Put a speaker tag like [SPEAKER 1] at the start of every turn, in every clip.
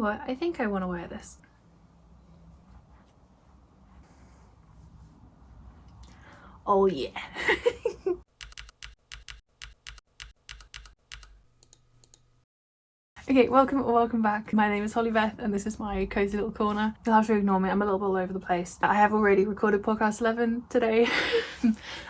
[SPEAKER 1] what, I think I want to wear this. Oh yeah. Okay, welcome back. My name is Holly-Beth and this is my cozy little corner. You'll have to ignore me, I'm a little bit all over the place. I have already recorded podcast 11 today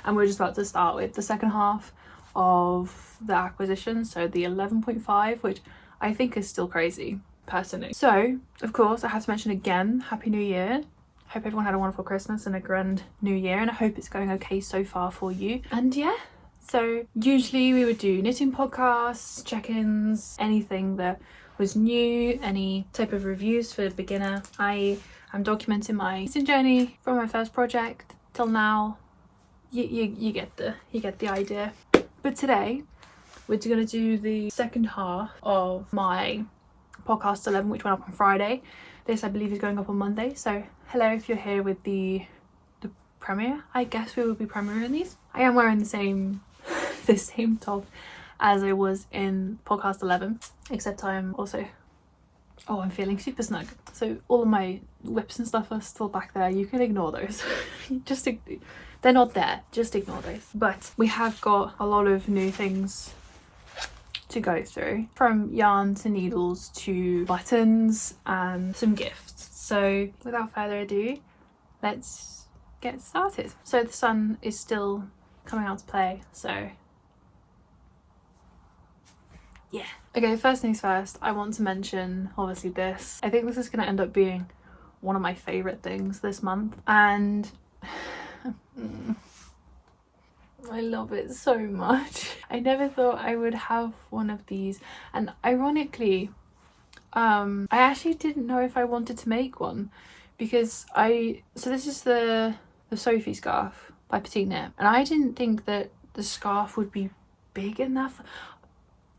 [SPEAKER 1] and we're just about to start with the second half of the acquisition, so the 11.5, which I think is still crazy, personally. So, of course, I have to mention again, Happy New Year. Hope everyone had a wonderful Christmas and a grand New Year, and I hope it's going okay so far for you. And yeah, so usually we would do knitting podcasts, check-ins, anything that was new, any type of reviews for a beginner. I am documenting my knitting journey from my first project till now. You get the idea. But today we're going to do the second half of my podcast 11, which went up on Friday. This I believe is going up on Monday, so hello if you're here with the premiere. I guess we will be premiering these. I am wearing the same top as I was in podcast 11, except I'm also, I'm feeling super snug. So all of my whips and stuff are still back there. You can ignore those. They're not there, just ignore those. But we have got a lot of new things to go through, from yarn to needles to buttons and some gifts. So without further ado, let's get started. So the sun is still coming out to play, so yeah. Okay, first things first, I want to mention obviously this. I think this is going to end up being one of my favourite things this month, and I love it so much. I never thought I would have one of these, and ironically I actually didn't know if I wanted to make one, because so this is the Sophie scarf by Petite Knit, and I didn't think that the scarf would be big enough.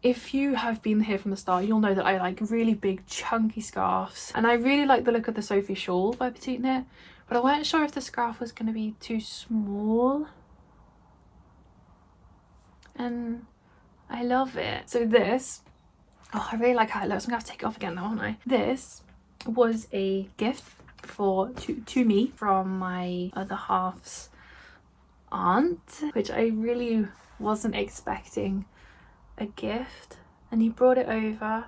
[SPEAKER 1] If you have been here from the start, you'll know that I like really big chunky scarves, and I really like the look of the Sophie shawl by Petite Knit, but I weren't sure if the scarf was going to be too small, and I love it. So this, I really like how it looks. I'm gonna have to take it off again now, aren't I? This was a gift to me from my other half's aunt, which I really wasn't expecting a gift, and he brought it over.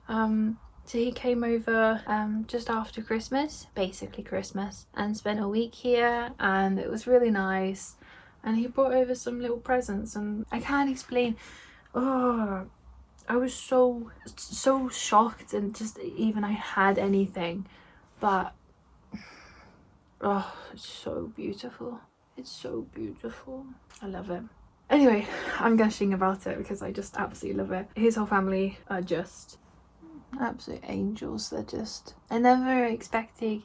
[SPEAKER 1] So he came over just after Christmas, basically Christmas, and spent a week here, and it was really nice. And he brought over some little presents, and I can't explain. I was so shocked, and just even I had anything, but it's so beautiful. It's so beautiful. I love it. Anyway, I'm gushing about it because I just absolutely love it. His whole family are just absolute angels. They're just, I never expected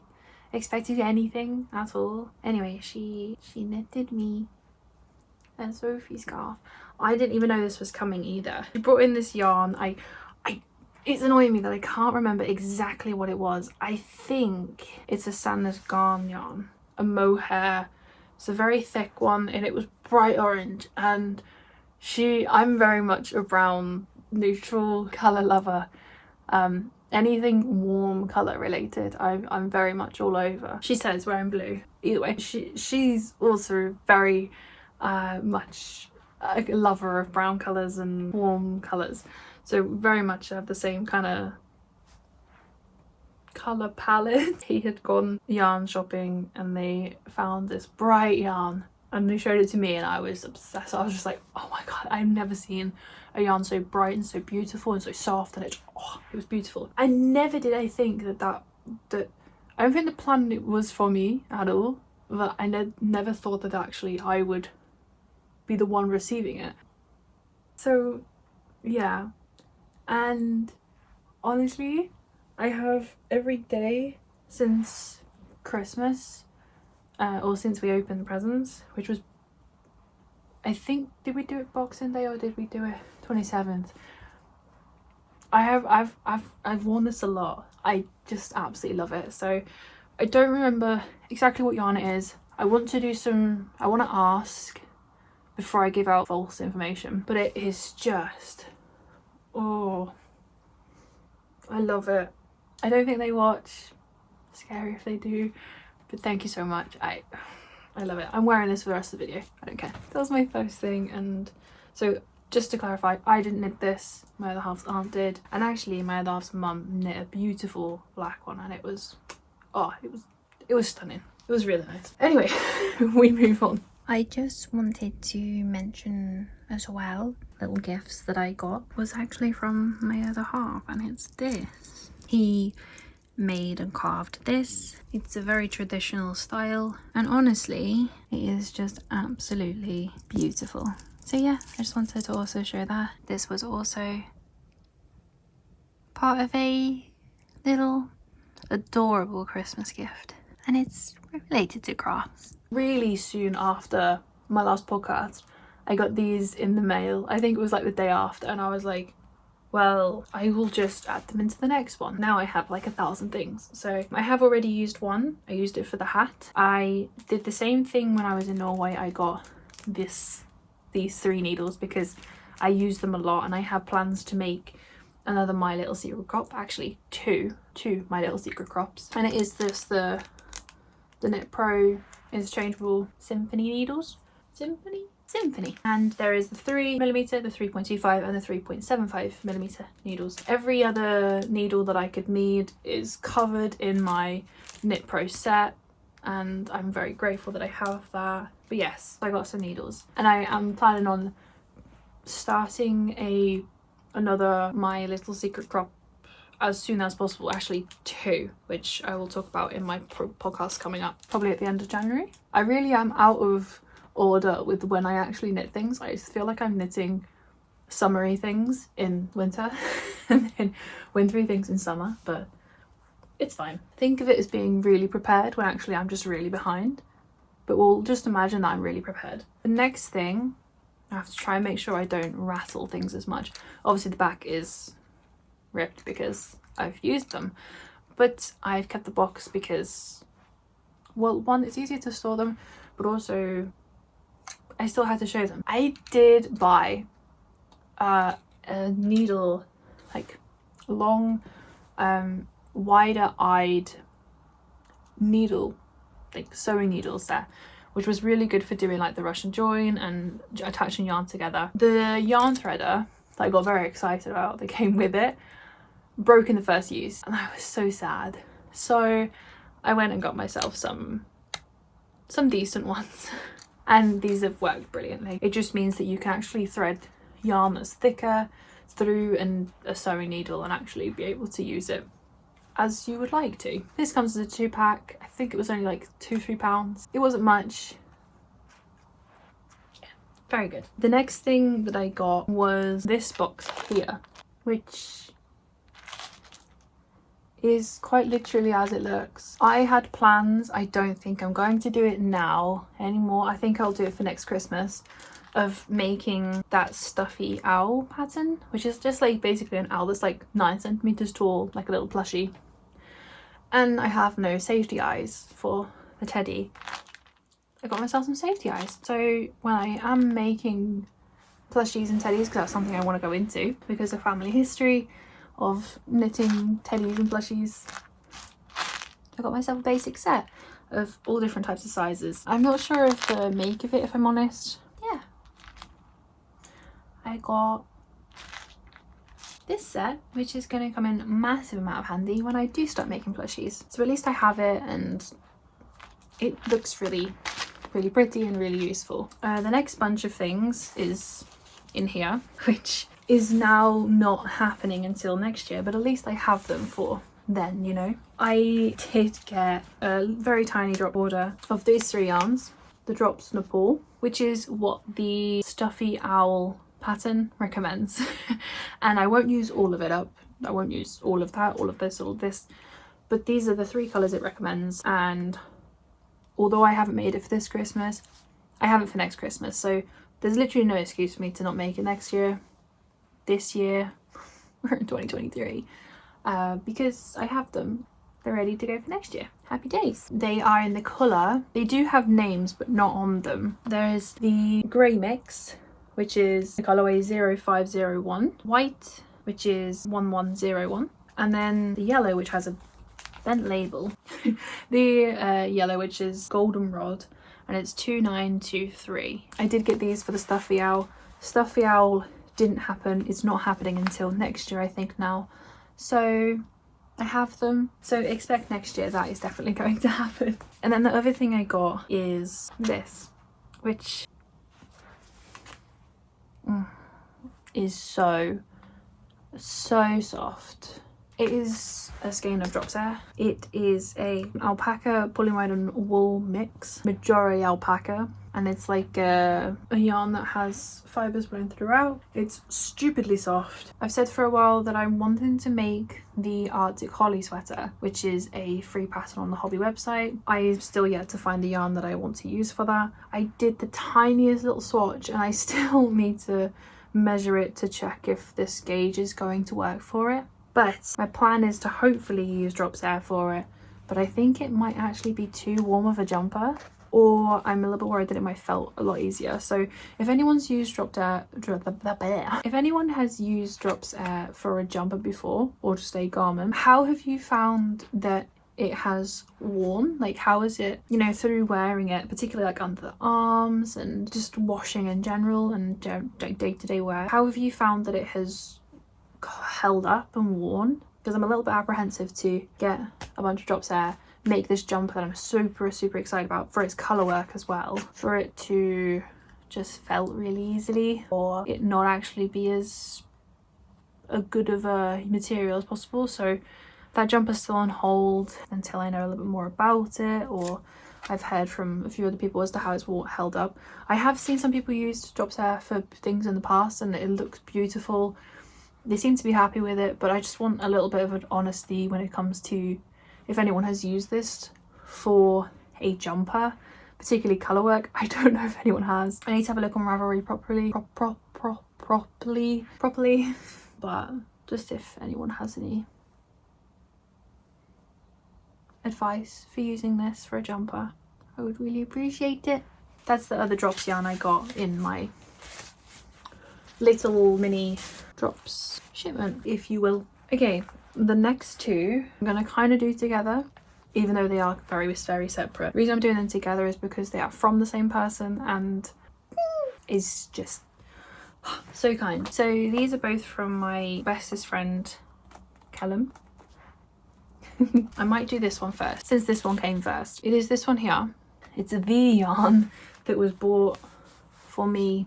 [SPEAKER 1] anything at all. Anyway, she knitted me a Sophie scarf. I didn't even know this was coming either. She brought in this yarn. It's annoying me that I can't remember exactly what it was. I think it's a Sanders Garn yarn, a mohair. It's a very thick one, and it was bright orange, and I'm very much a brown neutral colour lover. Anything warm colour related, I'm very much all over. She says wearing blue. Either way, she's also very much a lover of brown colours and warm colours, so very much have the same kind of colour palette. He had gone yarn shopping and they found this bright yarn and they showed it to me, and I was obsessed. I was just like, oh my god, I've never seen a yarn so bright and so beautiful and so soft, and it was beautiful. I never did I think that I don't think the plan was for me at all, but I never thought that actually I would be the one receiving it. So yeah, and honestly, I have every day since Christmas, or since we opened the presents, which was, I think, did we do it Boxing Day or did we do it 27th? I've worn this a lot. I just absolutely love it. So I don't remember exactly what yarn it is. I want to ask before I give out false information, but it is just, I love it. I don't think they watch. Scary if they do, but thank you so much. I love it. I'm wearing this for the rest of the video. I don't care. That was my first thing. And so just to clarify, I didn't knit this. My other half's aunt did, and actually my other half's mum knit a beautiful black one, and it was, oh, it was stunning. It was really nice. Anyway, we move on. I just wanted to mention as well, little gifts that I got was actually from my other half, and it's this. He made and carved this. It's a very traditional style, and honestly it is just absolutely beautiful. So yeah, I just wanted to also show that. This was also part of a little adorable Christmas gift, and it's related to crafts. Really soon after my last podcast, I got these in the mail. I think it was like the day after, and I was like, well, I will just add them into the next one. Now I have like 1,000 things. So I have already used one. I used it for the hat. I did the same thing when I was in Norway. I got these 3 needles because I use them a lot, and I have plans to make another My Little Secret crop. Actually, two My Little Secret crops. And it is this, the Knit Pro interchangeable symphony needles. Symphony. And there is the 3mm, the 3.25 and the 3.75mm needles. Every other needle that I could need is covered in my Knit Pro set, and I'm very grateful that I have that. But yes, I got some needles, and I am planning on starting another My Little Secret crop as soon as possible. Actually 2, which I will talk about in my podcast coming up probably at the end of January. I really am out of order with when I actually knit things. I just feel like I'm knitting summery things in winter and then wintry things in summer, but it's fine. Think of it as being really prepared when actually I'm just really behind, but we'll just imagine that I'm really prepared. The next thing, I have to try and make sure I don't rattle things as much. Obviously the back is ripped because I've used them, but I've kept the box because, well, one, it's easier to store them, but also I still had to show them. I did buy a needle, like long, wider-eyed needle, like sewing needle set, which was really good for doing like the Russian join and attaching yarn together. The yarn threader that I got very excited about that came with it broke in the first use, and I was so sad. So I went and got myself some decent ones. And these have worked brilliantly. It just means that you can actually thread yarn that's thicker through a sewing needle and actually be able to use it as you would like to. This comes as a 2-pack. I think it was only like £2-3. It wasn't much. Yeah, very good. The next thing that I got was this box here, which is quite literally as it looks. I had plans, I don't think I'm going to do it now anymore, I think I'll do it for next Christmas, of making that stuffy owl pattern, which is just like basically an owl that's like 9 centimeters tall, like a little plushie. And I have no safety eyes for the teddy. I got myself some safety eyes. So when I am making plushies and teddies, because that's something I want to go into because of family history of knitting teddies and plushies, I got myself a basic set of all different types of sizes. I'm not sure of the make of it, if I'm honest. Yeah, I got this set, which is going to come in a massive amount of handy when I do start making plushies. So at least I have it, and it looks really pretty and really useful. The next bunch of things is in here, which is now not happening until next year, but at least I have them for then, you know. I did get a very tiny drop order of these 3 yarns, the Drops Nepal, which is what the stuffy owl pattern recommends. And I won't use all of it up. I won't use all of that, all of this, but these are the 3 colours it recommends. And although I haven't made it for this Christmas, I have it for next Christmas, so there's literally no excuse for me to not make it next year. This year, we're in 2023, because I have them. They're ready to go for next year. Happy days. They are in the colour, they do have names but not on them. There's the grey mix, which is the colourway 0501, white, which is 1101, And then the yellow, which has a bent label. The yellow, which is goldenrod, and it's 2923. I did get these for the stuffy owl. Stuffy owl didn't happen. It's not happening until next year, I think now. So I have them. So expect next year that is definitely going to happen. And then the other thing I got is this, which is so soft. It is a skein of drops hair. It is a alpaca polymeric wool mix, majority alpaca, and it's like a yarn that has fibres running throughout. It's stupidly soft. I've said for a while that I'm wanting to make the Arctic Holly sweater, which is a free pattern on the hobby website. I've still yet to find the yarn that I want to use for that. I did the tiniest little swatch and I still need to measure it to check if this gauge is going to work for it. But my plan is to hopefully use drops hair for it, but I think it might actually be too warm of a jumper, or I'm a little bit worried that it might felt a lot easier. So if anyone's used if anyone has used drops hair for a jumper before, or just a garment, how have you found that it has worn? Like, how is it, you know, through wearing it, particularly like under the arms and just washing in general and day-to-day wear, how have you found that it has held up and worn? Because I'm a little bit apprehensive to get a bunch of drops hair, make this jumper that I'm super excited about for its colour work as well, for it to just felt really easily, or it not actually be as a good of a material as possible. So that jumper's still on hold until I know a little bit more about it, or I've heard from a few other people as to how it's held up. I have seen some people use drops hair for things in the past and it looks beautiful. They seem to be happy with it, but I just want a little bit of an honesty when it comes to if anyone has used this for a jumper, particularly colour work. I don't know if anyone has. I need to have a look on Ravelry properly, but just if anyone has any advice for using this for a jumper, I would really appreciate it. That's the other drops yarn I got in my little mini drops shipment, if you will. Okay, the next two I'm gonna kind of do together, even though they are very separate. The reason I'm doing them together is because they are from the same person and is just so kind. So these are both from my bestest friend Callum. I might do this one first since this one came first. It is this one here. It's the yarn that was bought for me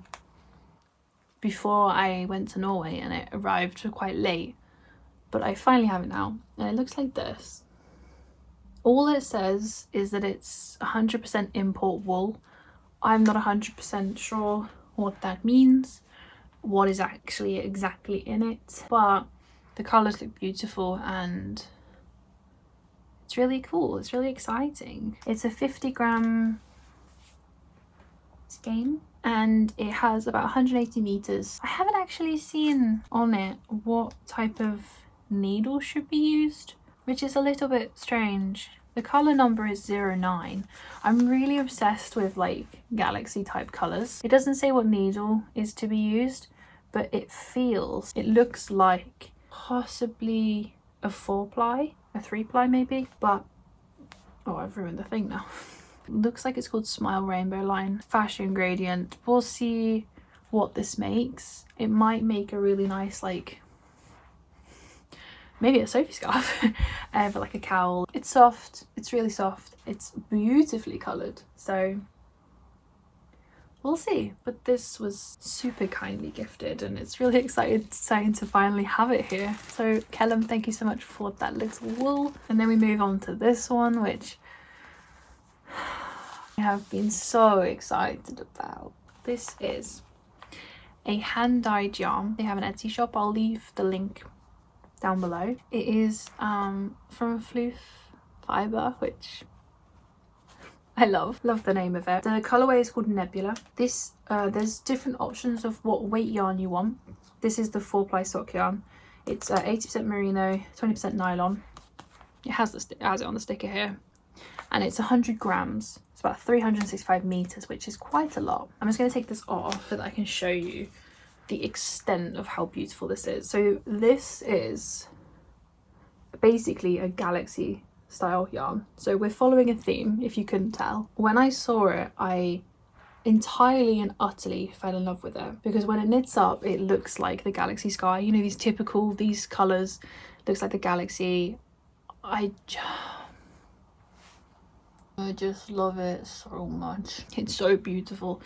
[SPEAKER 1] before I went to Norway, and it arrived quite late, but I finally have it now, and it looks like this. All it says is that it's 100% import wool. I'm not 100% sure what that means, what is actually exactly in it, but the colours look beautiful and it's really cool. It's really exciting. It's a 50-gram skein and it has about 180 meters. I haven't actually seen on it what type of needle should be used, which is a little bit strange. The color number is 09. I'm really obsessed with like galaxy type colors. It doesn't say what needle is to be used, but it looks like possibly a 4-ply, a 3-ply maybe, but oh, I've ruined the thing now. Looks like it's called Smile Rainbow Line Fashion Gradient. We'll see what this makes. It might make a really nice, like, maybe a Sophie scarf, but like a cowl. It's soft, it's really soft, it's beautifully coloured, so we'll see. But this was super kindly gifted and it's really exciting to finally have it here. So Kellum, thank you so much for that little wool. And then we move on to this one, which I have been so excited about. This is a hand-dyed yarn. They have an Etsy shop. I'll leave the link down below. It is from Floof Fibre, which I love the name of it. The colorway is called Nebula. This there's different options of what weight yarn you want. This is the 4-ply sock yarn. It's 80% merino, 20% nylon. It has it on the sticker here, and it's 100 grams. It's about 365 meters, which is quite a lot. I'm just going to take this off so that I can show you the extent of how beautiful this is. So this is basically a galaxy style yarn. So we're following a theme, if you couldn't tell. When I saw it, I entirely and utterly fell in love with it, because when it knits up it looks like the galaxy sky, you know, these colours, looks like the galaxy. I just love it so much. It's so beautiful.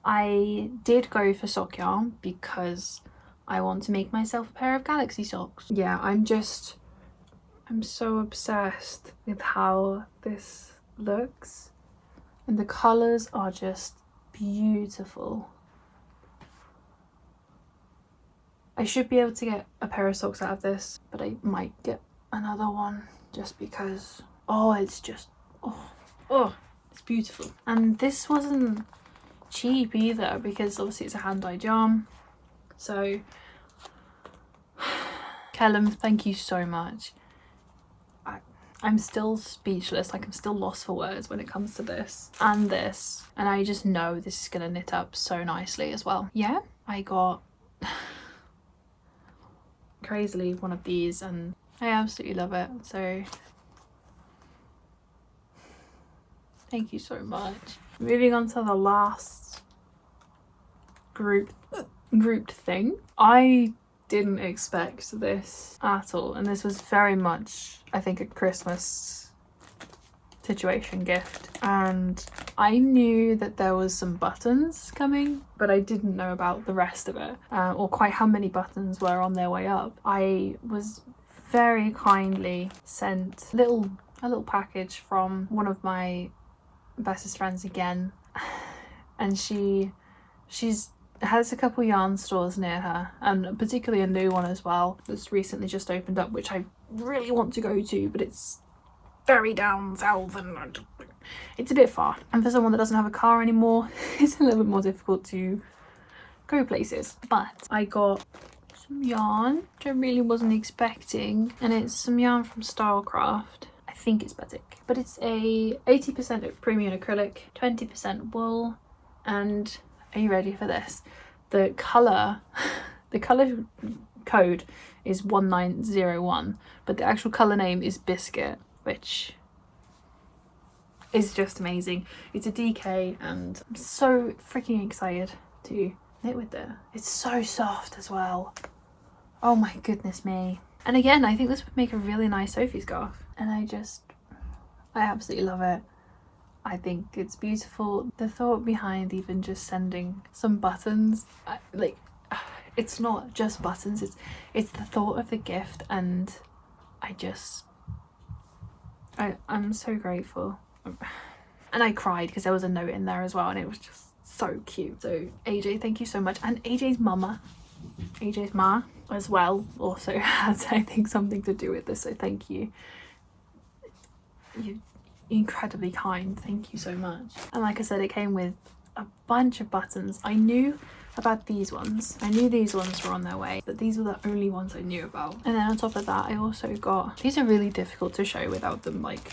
[SPEAKER 1] I did go for sock yarn because I want to make myself a pair of galaxy socks. Yeah, I'm so obsessed with how this looks, and the colours are just beautiful. I should be able to get a pair of socks out of this, but I might get another one just because, oh, it's just, oh, it's beautiful. And this wasn't cheap either, because obviously it's a hand-dyed yarn. So Kellum, thank you so much. I'm still speechless, like I'm still lost for words when it comes to this and this, and I just know this is gonna knit up so nicely as well. Yeah, I got crazily one of these and I absolutely love it, so thank you so much. Moving on to the last grouped thing. I didn't expect this at all, and this was very much, I think, a Christmas situation gift, and I knew that there was some buttons coming, but I didn't know about the rest of it, or quite how many buttons were on their way up. I was very kindly sent a little package from one of my bestest friends again, and she has a couple yarn stores near her, and particularly a new one as well that's recently just opened up, which I really want to go to, but it's very down south and it's a bit far, and for someone that doesn't have a car anymore it's a little bit more difficult to go places. But I got some yarn which I really wasn't expecting, and it's some yarn from Stylecraft. I think it's batik, but it's a 80% premium acrylic, 20% wool, and are you ready for this? The colour code is 1901, but the actual colour name is Biscuit, which is just amazing. It's a DK and I'm so freaking excited to knit with it. It's so soft as well. Oh my goodness me. And again, I think this would make a really nice Sophie scarf, and I absolutely love it. I think it's beautiful. The thought behind even just sending some buttons, like, it's not just buttons, it's the thought of the gift, and I'm so grateful. And I cried because there was a note in there as well, and it was just so cute. So AJ, thank you so much. And AJ's ma as well also has, I think, something to do with this, so thank you. You're incredibly kind, thank you so much. And like I said, it came with a bunch of buttons. I knew about these ones, I knew these ones were on their way, but these were the only ones I knew about. And then on top of that, I also got, these are really difficult to show without them like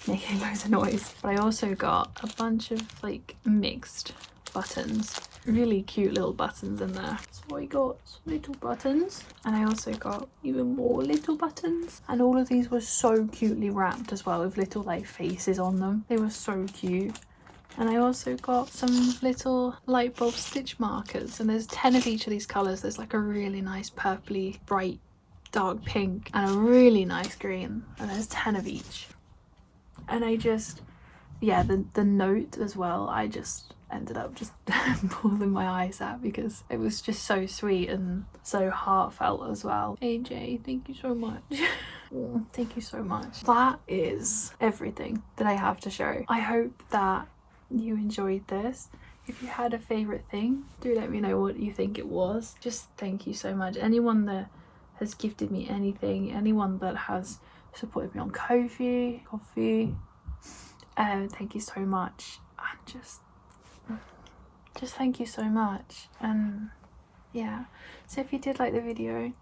[SPEAKER 1] making loads of noise, but I also got a bunch of like mixed buttons, really cute little buttons in there. So I got some little buttons, and I also got even more little buttons, and all of these were so cutely wrapped as well with little like faces on them. They were so cute. And I also got some little light bulb stitch markers, and there's 10 of each of these colours. There's like a really nice purpley bright dark pink and a really nice green, and there's 10 of each. And I just, yeah, the note as well, I just ended up just pulling my eyes out because it was just so sweet and so heartfelt as well. AJ, thank you so much. Thank you so much. That is everything that I have to show. I hope that you enjoyed this. If you had a favourite thing, do let me know what you think it was. Just thank you so much. Anyone that has gifted me anything, anyone that has supported me on Ko-fi, thank you so much. And just thank you so much. And yeah, so if you did like the video,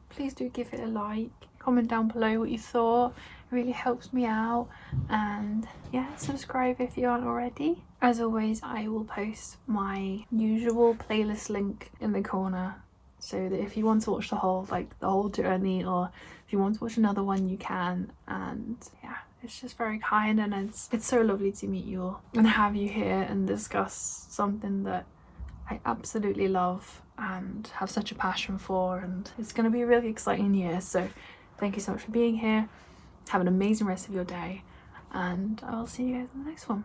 [SPEAKER 1] please do give it a like, comment down below what you thought. It really helps me out. And yeah, subscribe if you aren't already. As always, I will post my usual playlist link in the corner, so that if you want to watch the whole journey, or if you want to watch another one, you can. And yeah, it's just very kind, and it's so lovely to meet you all and have you here and discuss something that I absolutely love and have such a passion for. And it's going to be a really exciting year, so thank you so much for being here. Have an amazing rest of your day, and I will see you guys in the next one.